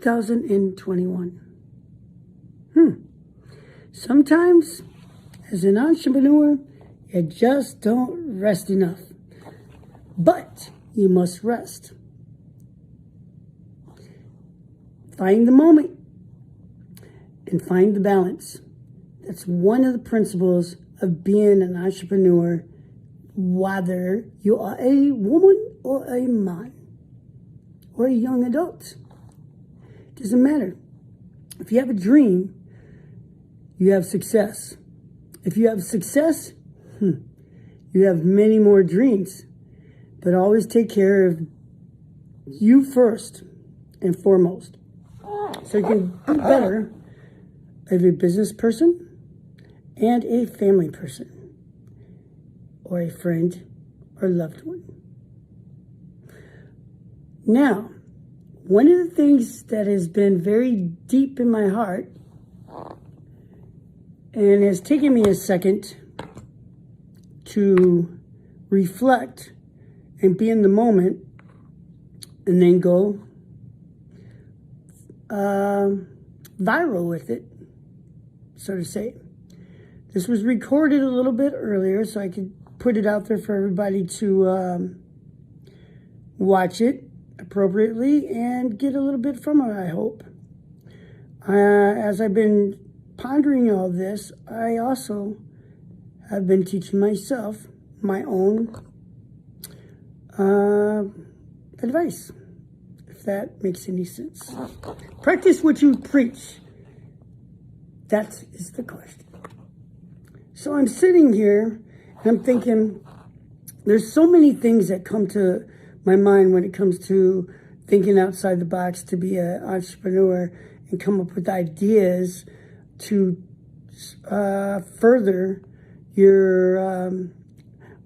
2021. Sometimes, as an entrepreneur, you just don't rest enough. But you must rest. Find the moment and find the balance. That's one of the principles of being an entrepreneur, whether you are a woman or a man or a young adult. Doesn't matter. If you have a dream, you have success. If you have success, you have many more dreams. But always take care of you first and foremost, so you can do better as a business person and a family person or a friend or loved one. Now, one of the things that has been very deep in my heart and has taken me a second to reflect and be in the moment and then go viral with it, so to say. This was recorded a little bit earlier so I could put it out there for everybody to watch it appropriately and get a little bit from it, I hope. As I've been pondering all this, I also have been teaching myself my own advice, if that makes any sense. Practice what you preach. That is the question. So I'm sitting here and I'm thinking, there's so many things that come to my mind when it comes to thinking outside the box to be an entrepreneur and come up with ideas to further your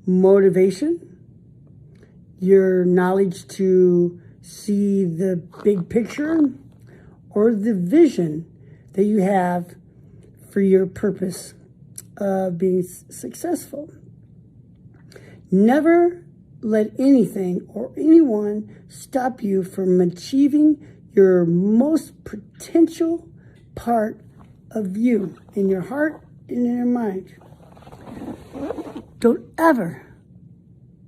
motivation, your knowledge to see the big picture, or the vision that you have for your purpose of being successful. Never let anything or anyone stop you from achieving your most potential part of you in your heart and in your mind. Don't ever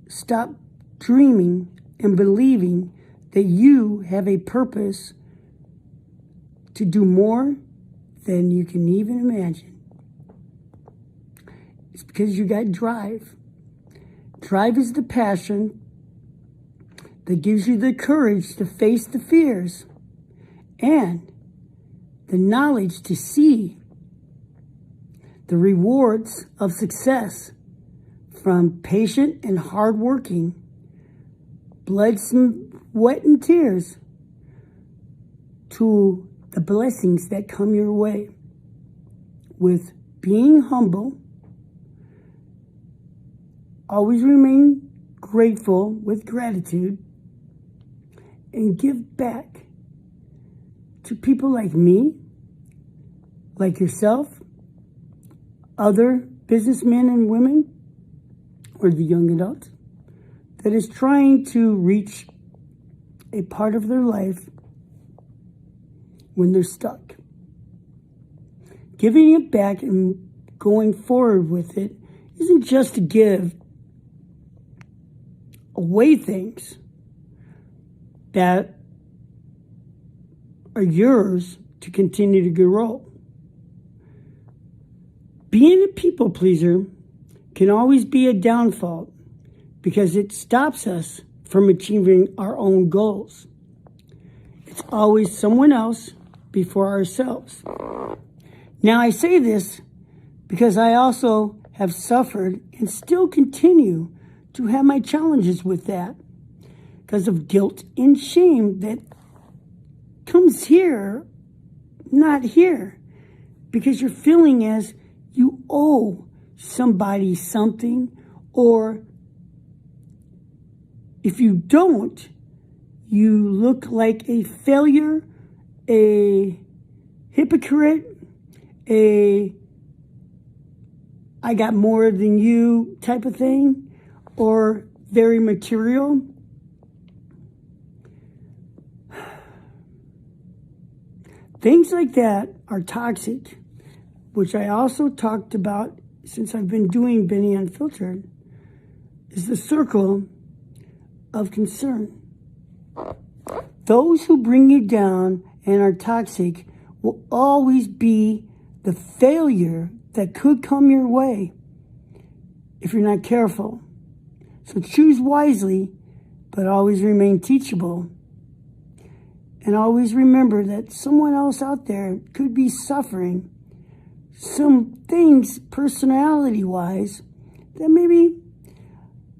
stop dreaming and believing that you have a purpose to do more than you can even imagine. It's because you got drive. Drive is the passion that gives you the courage to face the fears and the knowledge to see the rewards of success from patient and hardworking, blood, sweat, and tears to the blessings that come your way with being humble. Always remain grateful with gratitude and give back to people like me, like yourself, other businessmen and women, or the young adult that is trying to reach a part of their life when they're stuck. Giving it back and going forward with it isn't just to give away things that are yours to continue to grow. Being a people pleaser can always be a downfall because it stops us from achieving our own goals. It's always someone else before ourselves. Now, I say this because I also have suffered and still continue to have my challenges with that because of guilt and shame that comes here, not here, because you're feeling as you owe somebody something, or if you don't, you look like a failure, a hypocrite, I got more than you type of thing, or very material. Things like that are toxic, which I also talked about since I've been doing Bennie Unfiltered, is the circle of concern. Those who bring you down and are toxic will always be the failure that could come your way if you're not careful. So choose wisely, but always remain teachable. And always remember that someone else out there could be suffering some things personality-wise that maybe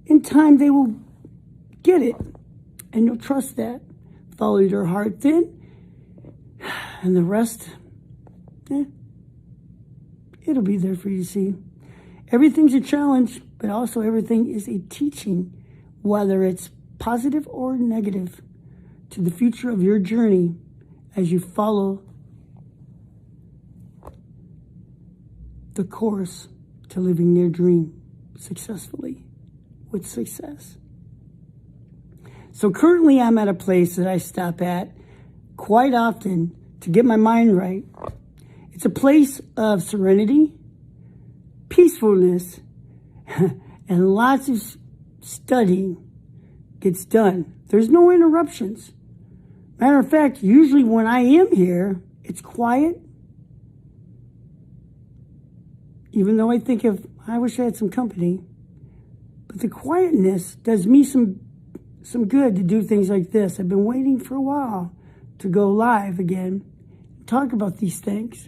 in time they will get it. And you'll trust that. Follow your heart then. And the rest, it'll be there for you to see. Everything's a challenge, but also everything is a teaching, whether it's positive or negative, to the future of your journey as you follow the course to living your dream successfully, with success. So currently I'm at a place that I stop at quite often to get my mind right. It's a place of serenity, peacefulness, and lots of studying gets done. There's no interruptions. Matter of fact, usually when I am here, it's quiet. Even though I wish I had some company. But the quietness does me some good to do things like this. I've been waiting for a while to go live again, talk about these things.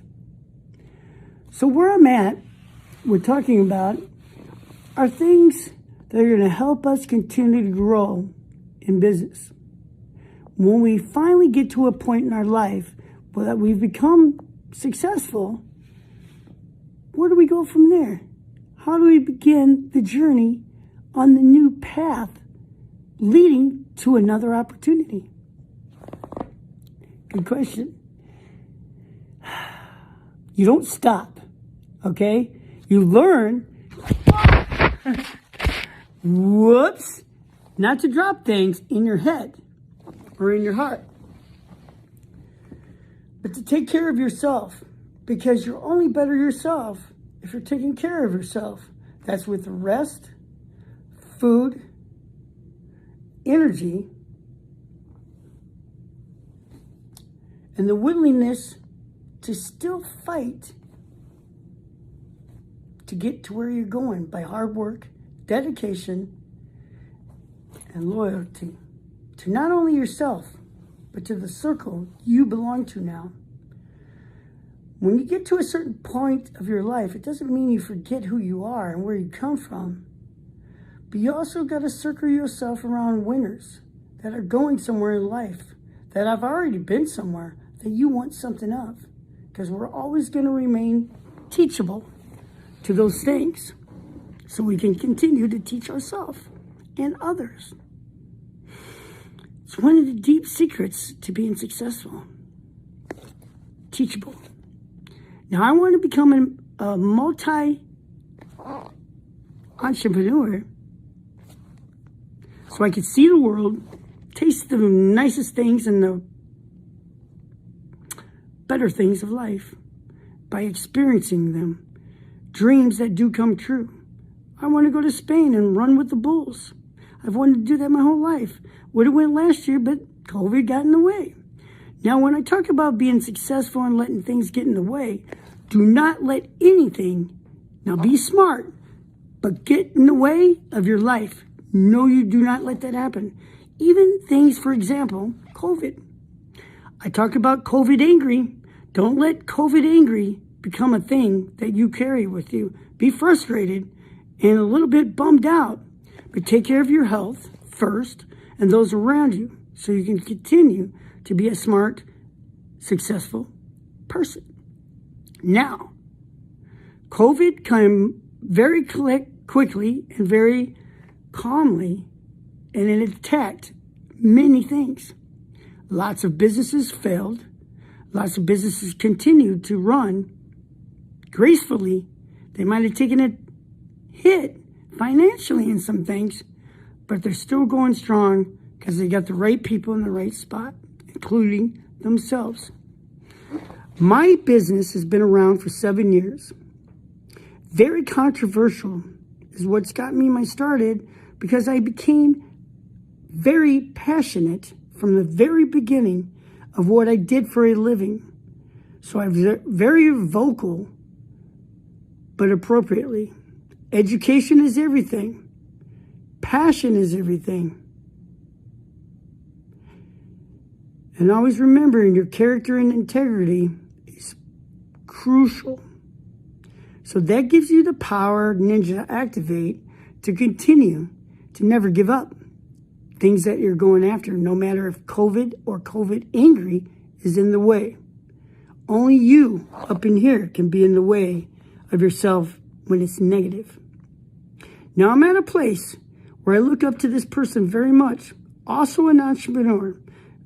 So where I'm at, we're talking about are things that are going to help us continue to grow in business. When we finally get to a point in our life where we've become successful, where do we go from there? How do we begin the journey on the new path leading to another opportunity? Good question. You don't stop, okay? You learn, whoops, not to drop things in your head or in your heart, but to take care of yourself, because you're only better yourself if you're taking care of yourself. That's with rest, food, energy, and the willingness to still fight to get to where you're going by hard work, dedication, and loyalty to not only yourself, but to the circle you belong to now. When you get to a certain point of your life, it doesn't mean you forget who you are and where you come from. But you also got to circle yourself around winners that are going somewhere in life, that have already been somewhere, that you want something of. Because we're always going to remain teachable to those things so we can continue to teach ourselves and others. It's one of the deep secrets to being successful. Teachable. Now, I want to become a multi-entrepreneur so I can see the world, taste the nicest things and the better things of life by experiencing them. Dreams that do come true. I want to go to Spain and run with the bulls. I've wanted to do that my whole life. Would have went last year, but COVID got in the way. Now, when I talk about being successful and letting things get in the way, do not let anything, now be smart, but get in the way of your life. No, you do not let that happen. Even things, for example, COVID. I talk about COVID angry. Don't let COVID angry become a thing that you carry with you. Be frustrated and a little bit bummed out, but take care of your health first and those around you so you can continue to be a smart, successful person. Now, COVID came very quickly and very calmly, and it attacked many things. Lots of businesses failed. Lots of businesses continued to run gracefully. They might have taken a hit financially in some things, but they're still going strong because they got the right people in the right spot, including themselves. My business has been around for 7 years. Very controversial is what's got me started, because I became very passionate from the very beginning of what I did for a living. So I'm very vocal, but appropriately. Education is everything. Passion is everything. And always remembering your character and integrity is crucial. So that gives you the power, ninja, to activate, to continue, to never give up. Things that you're going after, no matter if COVID or COVID angry is in the way. Only you up in here can be in the way of yourself when it's negative. Now I'm at a place where I look up to this person very much. Also an entrepreneur,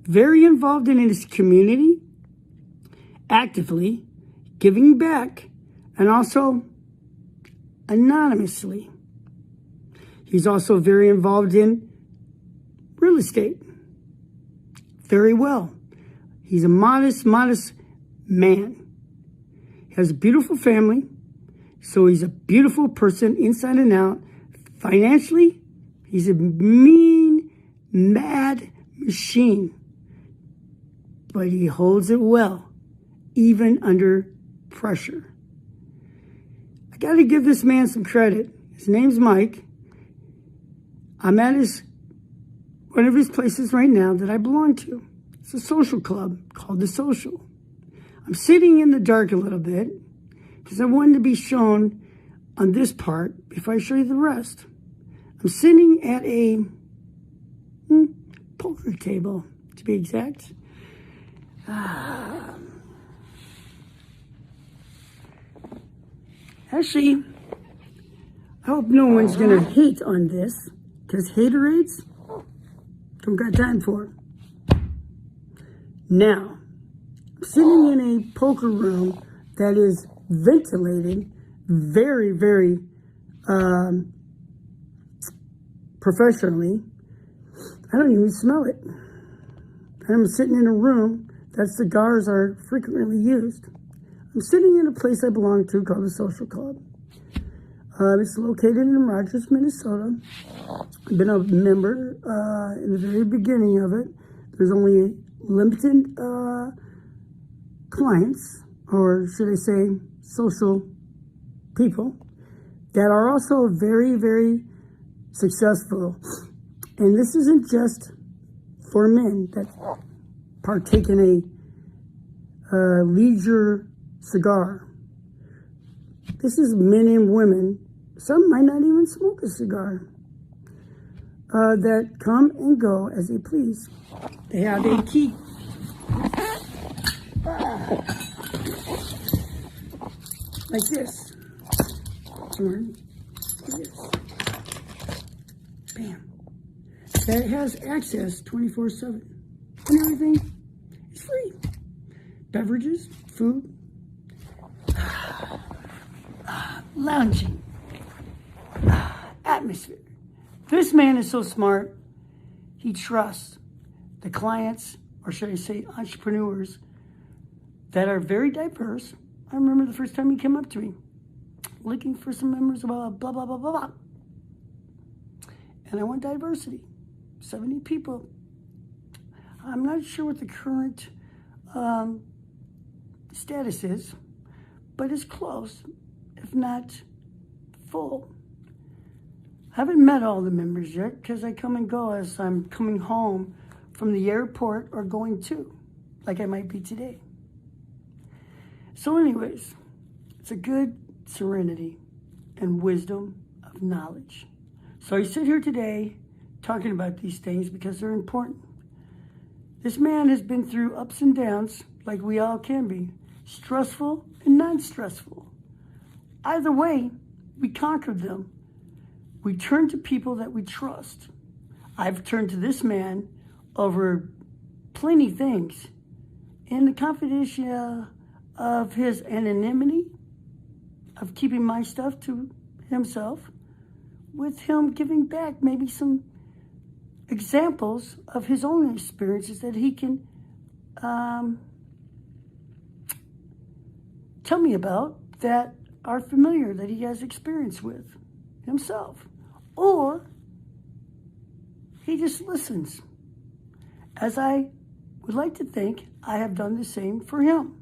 very involved in his community, actively giving back, and also anonymously. He's also very involved in real estate. Very well. He's a modest man. He has a beautiful family. So he's a beautiful person inside and out. Financially, he's a mean, mad machine. But he holds it well, even under pressure. I got to give this man some credit. His name's Mike. I'm at one of his places right now that I belong to. It's a social club called The Social. I'm sitting in the dark a little bit because I wanted to be shown on this part before I show you the rest. I'm sitting at a poker table, to be exact. Actually, I hope no one's going to hate on this, because haterades don't got time for it. Now, I'm sitting in a poker room that is ventilated very, very professionally. I don't even smell it. And I'm sitting in a room that cigars are frequently used. I'm sitting in a place I belong to called the Social Club. It's located in Rogers, Minnesota. I've been a member in the very beginning of it. There's only limited clients, or should I say social people, that are also very, very successful. And this isn't just for men that partake in a leisure cigar. This is men and women, some might not even smoke a cigar, that come and go as they please. They have a key. Like this. Or this. Bam. That has access 24/7. And everything is free. Beverages, food, lounging, atmosphere. This man is so smart, he trusts the clients, or should I say entrepreneurs, that are very diverse. I remember the first time he came up to me, looking for some members of blah, blah, blah, blah, blah. And I want diversity, 70 people. I'm not sure what the current status is, but it's close, if not full. I haven't met all the members yet because I come and go as I'm coming home from the airport or going to, like I might be today. So anyways, it's a good serenity and wisdom of knowledge. So I sit here today talking about these things because they're important. This man has been through ups and downs like we all can be, stressful and non-stressful. Either way, we conquered them. We turn to people that we trust. I've turned to this man over plenty of things. In the confidentiality of his anonymity, of keeping my stuff to himself, with him giving back maybe some examples of his own experiences that he can tell me about that are familiar, that he has experience with himself. Or he just listens. As I would like to think I have done the same for him.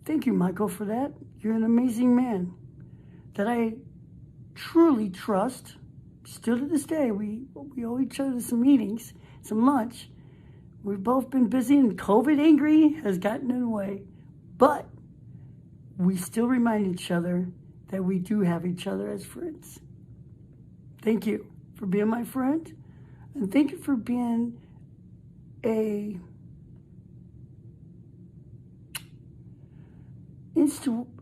Thank you, Michael, for that. You're an amazing man that I truly trust. Still to this day, we owe each other some meetings, some lunch. We've both been busy and COVID angry has gotten in the way. But we still remind each other that we do have each other as friends. Thank you for being my friend. And thank you for being a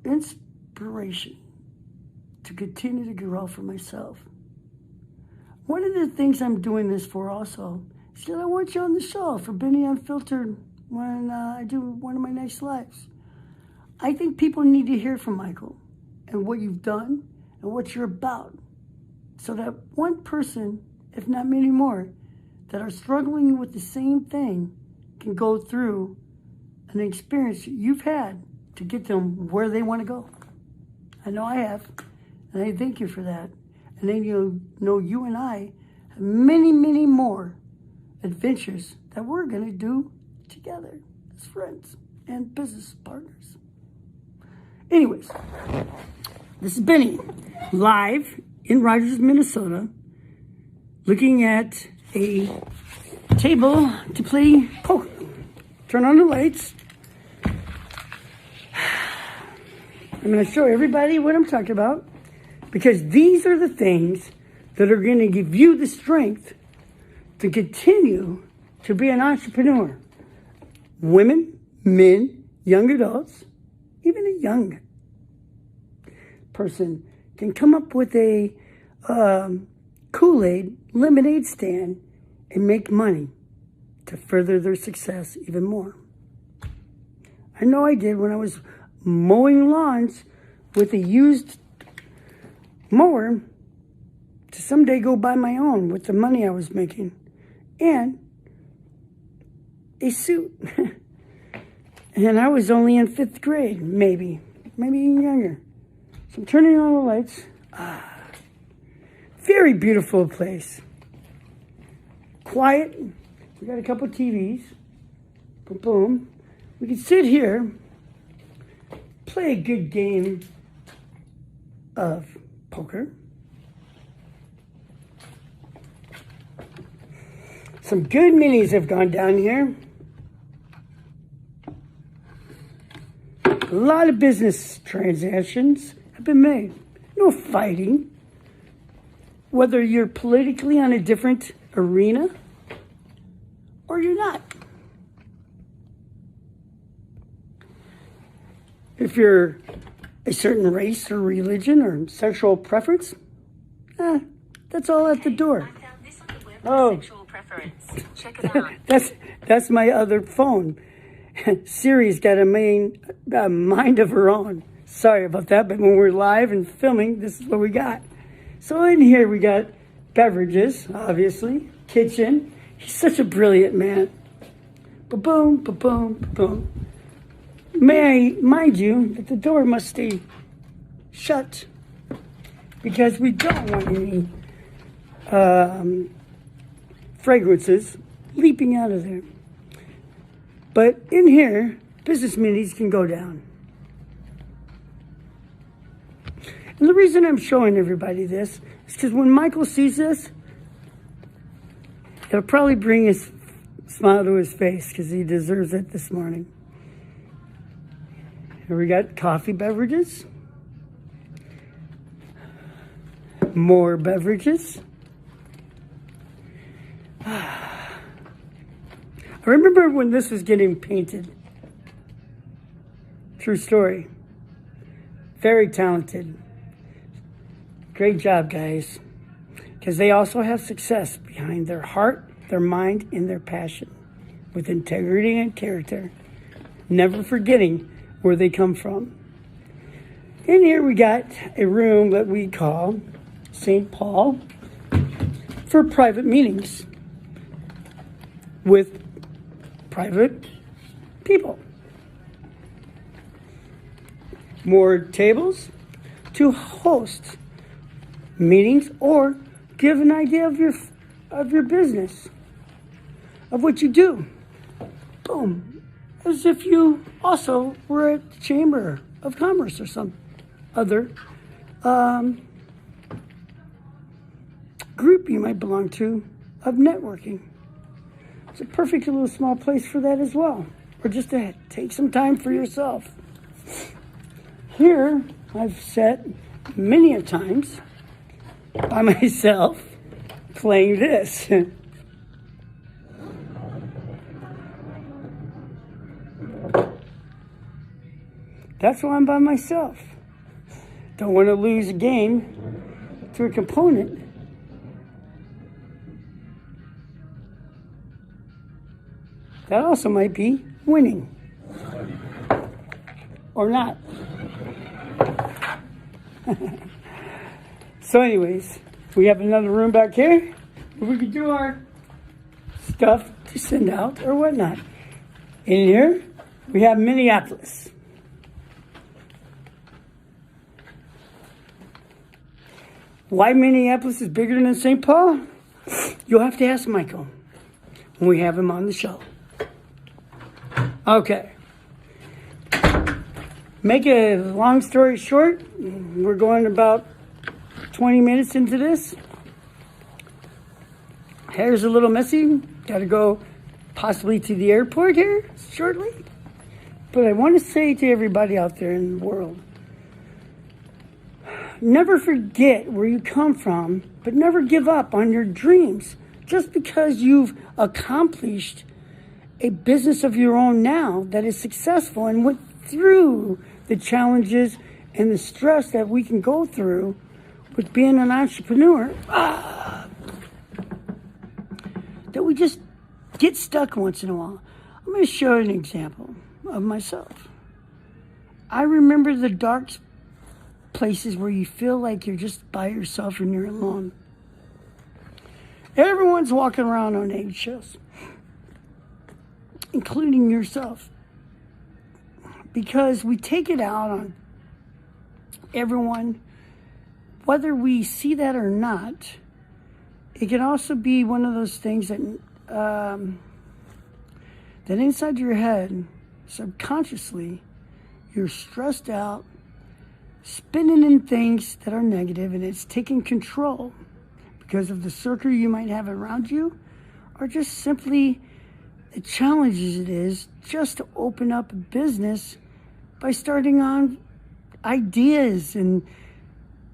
inspiration to continue to grow for myself. One of the things I'm doing this for also is that I want you on the show for Bennie Unfiltered when I do one of my next lives. I think people need to hear from Michael and what you've done and what you're about, so that one person, if not many more, that are struggling with the same thing can go through an experience you've had to get them where they want to go. I know I have, and I thank you for that. And then you know you and I have many, many more adventures that we're going to do together as friends and business partners. Anyways, this is Bennie, live in Rogers, Minnesota, looking at a table to play poker. Turn on the lights. I'm going to show everybody what I'm talking about, because these are the things that are going to give you the strength to continue to be an entrepreneur. Women, men, young adults, even a young person can come up with a Kool-Aid lemonade stand and make money to further their success even more. I know I did when I was mowing lawns with a used mower to someday go buy my own with the money I was making and a suit. And I was only in 5th grade, maybe even younger. So I'm turning on the lights. Very beautiful place. Quiet. We got a couple TVs. Boom, boom. We can sit here, play a good game of poker. Some good minis have gone down here. A lot of business transactions have been made. No fighting. Whether you're politically on a different arena or you're not. If you're a certain race or religion or sexual preference, that's all at the door. I found this on the web. Oh, Sexual preference. Check it out. that's my other phone. Siri's got a mind of her own. Sorry about that, but when we're live and filming, this is what we got. So in here we got beverages, obviously, kitchen. He's such a brilliant man. Ba-boom, ba-boom, ba-boom. May I mind you that the door must stay shut because we don't want any fragrances leaping out of there. But in here, business minis can go down. And the reason I'm showing everybody this is because when Michael sees this, it'll probably bring his smile to his face because he deserves it this morning. Here we got coffee beverages. More beverages. I remember when this was getting painted. True story. Very talented. Great job, guys. Because they also have success behind their heart, their mind, and their passion. With integrity and character. Never forgetting where they come from. In here we got a room that we call St. Paul for private meetings with private people. more tables to host meetings or give an idea of your business, of what you do. Boom. As if you also were at the Chamber of Commerce or some other group you might belong to of networking. It's a perfect little small place for that as well. Or just to take some time for yourself. Here, I've sat many a times by myself playing this. That's why I'm by myself. Don't want to lose a game to a component. That also might be winning. Or not. So anyways, we have another room back here where we could do our stuff to send out or whatnot. In here, we have Minneapolis. Why Minneapolis is bigger than St. Paul? You'll have to ask Michael when we have him on the show. Okay. Make a long story short, we're going about 20 minutes into this. Hair's a little messy. Got to go possibly to the airport here shortly. But I want to say to everybody out there in the world, never forget where you come from, but never give up on your dreams. Just because you've accomplished a business of your own now that is successful and went through the challenges and the stress that we can go through with being an entrepreneur, that we just get stuck once in a while. I'm going to show you an example of myself. I remember the dark places where you feel like you're just by yourself and you're alone. Everyone's walking around on eggshells, including yourself, because we take it out on everyone, whether we see that or not. It can also be one of those things that that inside your head, subconsciously, you're stressed out, spinning in things that are negative, and it's taking control because of the circle you might have around you, or just simply the challenges it is just to open up a business by starting on ideas and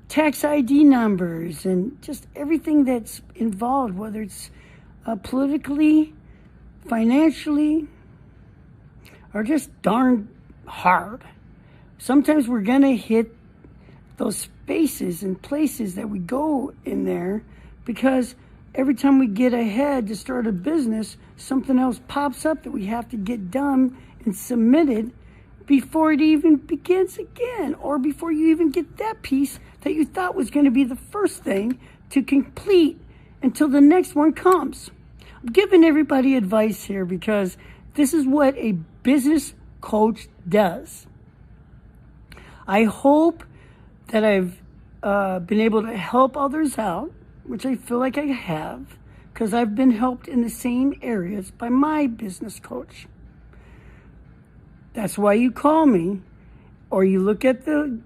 tax ID numbers and just everything that's involved, whether it's politically, financially, or just darn hard. Sometimes we're going to hit those spaces and places that we go in there because every time we get ahead to start a business, something else pops up that we have to get done and submitted before it even begins again, or before you even get that piece that you thought was going to be the first thing to complete until the next one comes. I'm giving everybody advice here because this is what a business coach does. I hope that I've been able to help others out, which I feel like I have, because I've been helped in the same areas by my business coach. That's why you call me, or you look at the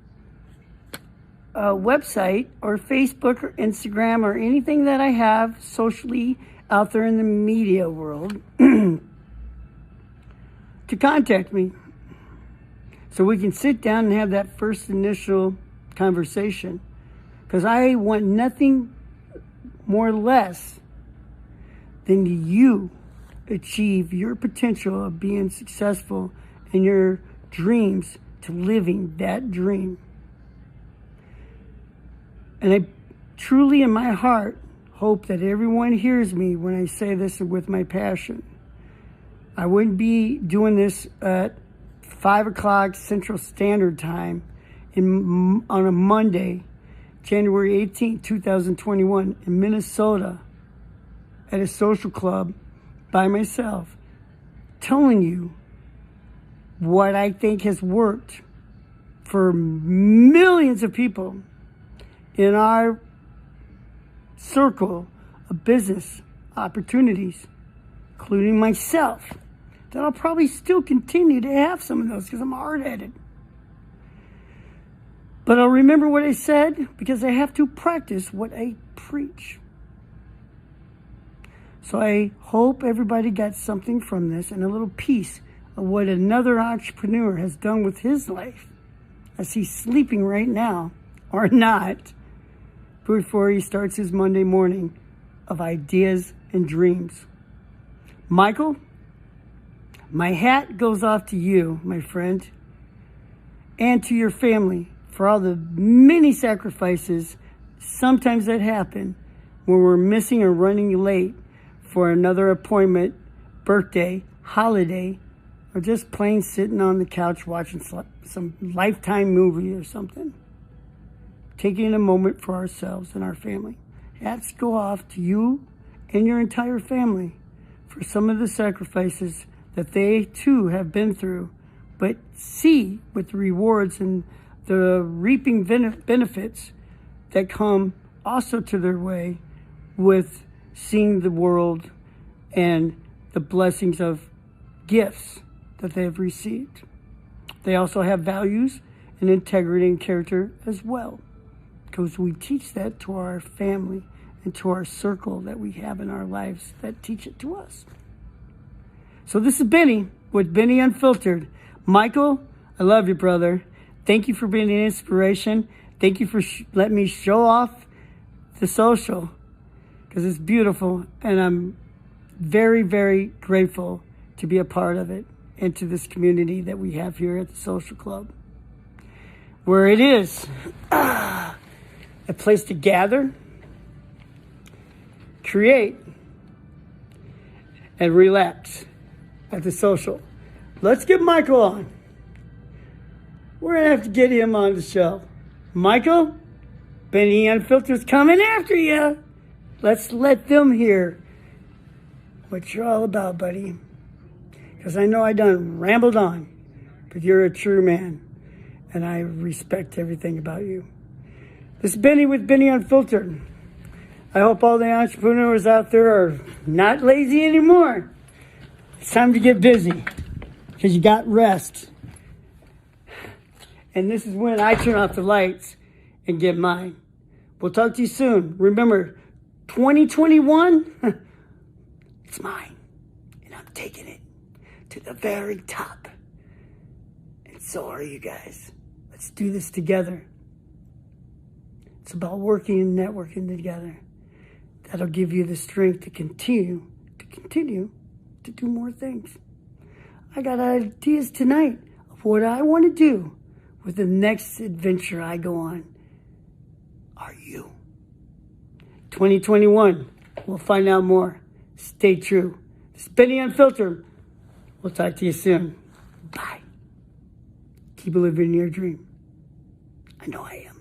website or Facebook or Instagram or anything that I have socially out there in the media world to contact me so we can sit down and have that first initial conversation, because I want nothing more or less than you achieve your potential of being successful in your dreams, to living that dream. And I truly in my heart hope that everyone hears me when I say this with my passion. I wouldn't be doing this at 5 o'clock Central Standard Time on a Monday, January 18, 2021, in Minnesota at a social club by myself, telling you what I think has worked for millions of people in our circle of business opportunities, including myself, that I'll probably still continue to have some of those because I'm hard-headed. But I'll remember what I said because I have to practice what I preach. So I hope everybody got something from this and a little piece of what another entrepreneur has done with his life as he's sleeping right now, or not, before he starts his Monday morning of ideas and dreams. Michael, my hat goes off to you, my friend, and to your family for all the many sacrifices sometimes that happen when we're missing or running late for another appointment, birthday, holiday, or just plain sitting on the couch watching some Lifetime movie or something. Taking a moment for ourselves and our family. Hats go off to you and your entire family for some of the sacrifices that they too have been through, but see with the rewards and the reaping benefits that come also to their way with seeing the world and the blessings of gifts that they have received. They also have values and integrity and character as well, because we teach that to our family and to our circle that we have in our lives that teach it to us. So this is Benny with Bennie Unfiltered. Michael, I love you, brother. Thank you for being an inspiration. Thank you for letting me show off the social, because it's beautiful, and I'm very, very grateful to be a part of it and to this community that we have here at the Social Club, where it is a place to gather, create, and relax at the social. Let's get Michael on. We're going to have to get him on the show. Michael, Bennie Unfiltered's coming after you. Let's let them hear what you're all about, buddy. Because I know I done rambled on, but you're a true man, and I respect everything about you. This is Benny with Bennie Unfiltered. I hope all the entrepreneurs out there are not lazy anymore. It's time to get busy, because you got rest. And this is when I turn off the lights and get mine. We'll talk to you soon. Remember, 2021, it's mine. And I'm taking it to the very top. And so are you guys. Let's do this together. It's about working and networking together. That'll give you the strength to continue to do more things. I got ideas tonight of what I want to do with the next adventure I go on. Are you? 2021, we'll find out more. Stay true. This is Bennie Unfiltered. We'll talk to you soon. Bye. Keep living your dream. I know I am.